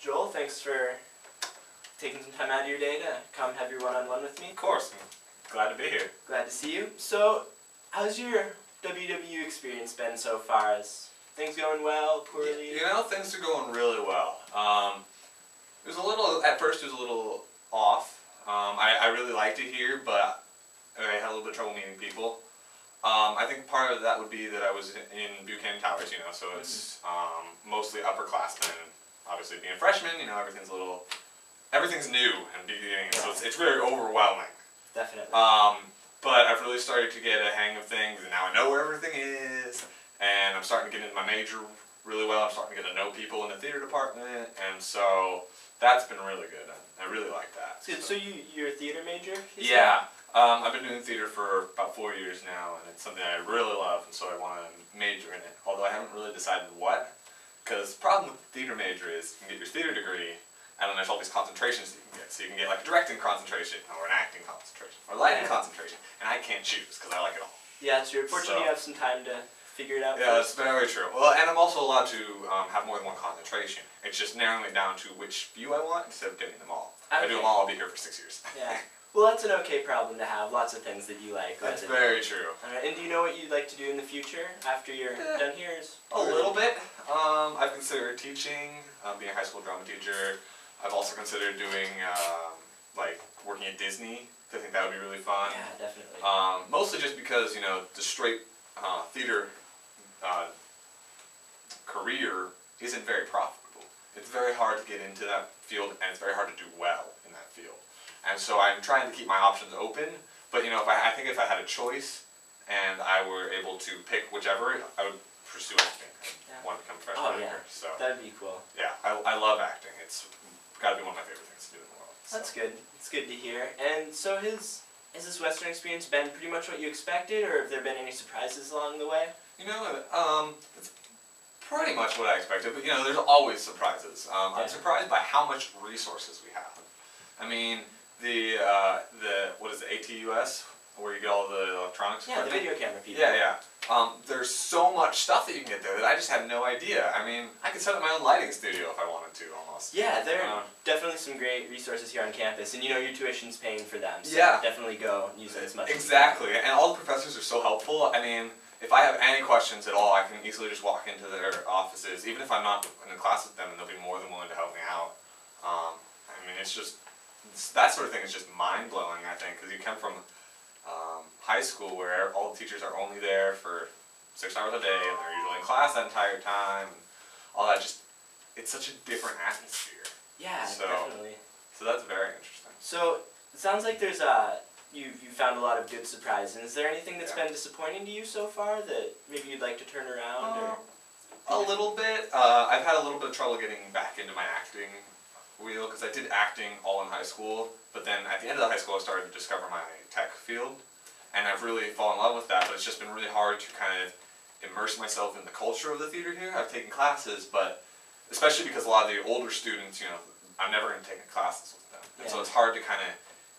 Joel, thanks for taking some time out of your day to come have your one-on-one with me. Of course. I'm glad to be here. Glad to see you. So, how's your WWE experience been so far? Is things going well, poorly? You know, things are going really well. It was a little, at first it was a little off. I really liked it here, but I had a little bit of trouble meeting people. I think part of that would be that I was in Buchanan Towers, you know, so it's mostly upperclassmen. Obviously, being a freshman, you know, everything's new and beginning, so it's very overwhelming. Definitely. But I've really started to get a hang of things, and now I know where everything is, and I'm starting to get into my major really well. I'm starting to get to know people in the theater department, and so that's been really good. I really like that. So you're a theater major? Yeah. I've been doing theater for about 4 years now, and it's something I really love, and so I want to major in it. Although I haven't really decided what, because the problem with the theater major is you can get your theater degree, and then there's all these concentrations you can get. So you can get like a directing concentration, or an acting concentration, or lighting concentration, and I can't choose because I like it all. Yeah, it's true. Fortunately, you have some time to figure it out. Yeah, that's very true. Well, and I'm also allowed to have more than one concentration. It's just narrowing it down to which few I want instead of getting them all. If I do them all, I'll be here for 6 years. Yeah. Well, that's an okay problem to have. Lots of things that you like. That's very true. And do you know what you'd like to do in the future after you're done here? A little bit. I've considered teaching, being a high school drama teacher. I've also considered doing, like, working at Disney. I think that would be really fun. Yeah, definitely. Mostly just because, you know, the straight theater career isn't very profitable. It's very hard to get into that field, and it's very hard to do well in that field. And so I'm trying to keep my options open, but you know, I think if I had a choice and I were able to pick whichever, I would pursue acting. I want to become a professional actor. So that'd be cool. Yeah, I love acting. It's got to be one of my favorite things to do in the world. So. That's good. It's good to hear. And so has this Western experience been pretty much what you expected, or have there been any surprises along the way? You know, it's pretty much what I expected, but you know, there's always surprises. I'm surprised by how much resources we have. I mean, what is it, ATUS, where you get all the electronics? Yeah, the video camera people. Yeah. There's so much stuff that you can get there that I just had no idea. I mean, I could set up my own lighting studio if I wanted to, almost. Yeah, there are definitely some great resources here on campus, and you know your tuition's paying for them, so definitely go and use it as much Exactly, and all the professors are so helpful. I mean, if I have any questions at all, I can easily just walk into their offices, even if I'm not in a class with them, and they'll be more than willing to help me out. I mean, it's just, that sort of thing is just mind-blowing, I think, because you come from high school where all the teachers are only there for 6 hours a day, and they're usually in class that entire time, and all that it's such a different atmosphere. Yeah, definitely. So that's very interesting. So, it sounds like there's you found a lot of good surprises. Is there anything that's been disappointing to you so far that maybe you'd like to turn around? Or a little bit. I've had a little bit of trouble getting back into my acting wheel, because I did acting all in high school, but then at the end of the high school I started to discover my tech field, and I've really fallen in love with that, but it's just been really hard to kind of immerse myself in the culture of the theater here. I've taken classes, but especially because a lot of the older students, you know, I've never even taken classes with them, and so it's hard to kind of,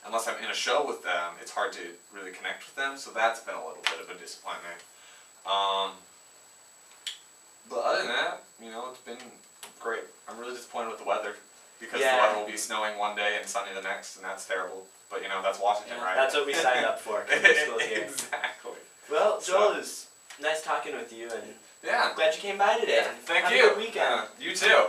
unless I'm in a show with them, it's hard to really connect with them, so that's been a little bit of a disappointment. But other than that, you know, it's been great. I'm really disappointed with the weather, because the weather will be snowing one day and sunny the next, and that's terrible. But you know, that's Washington, right? That's what we signed up for. Here. Exactly. Well, Joel, it was nice talking with you, and I'm glad you came by today. Thank Have you. a good weekend. You too.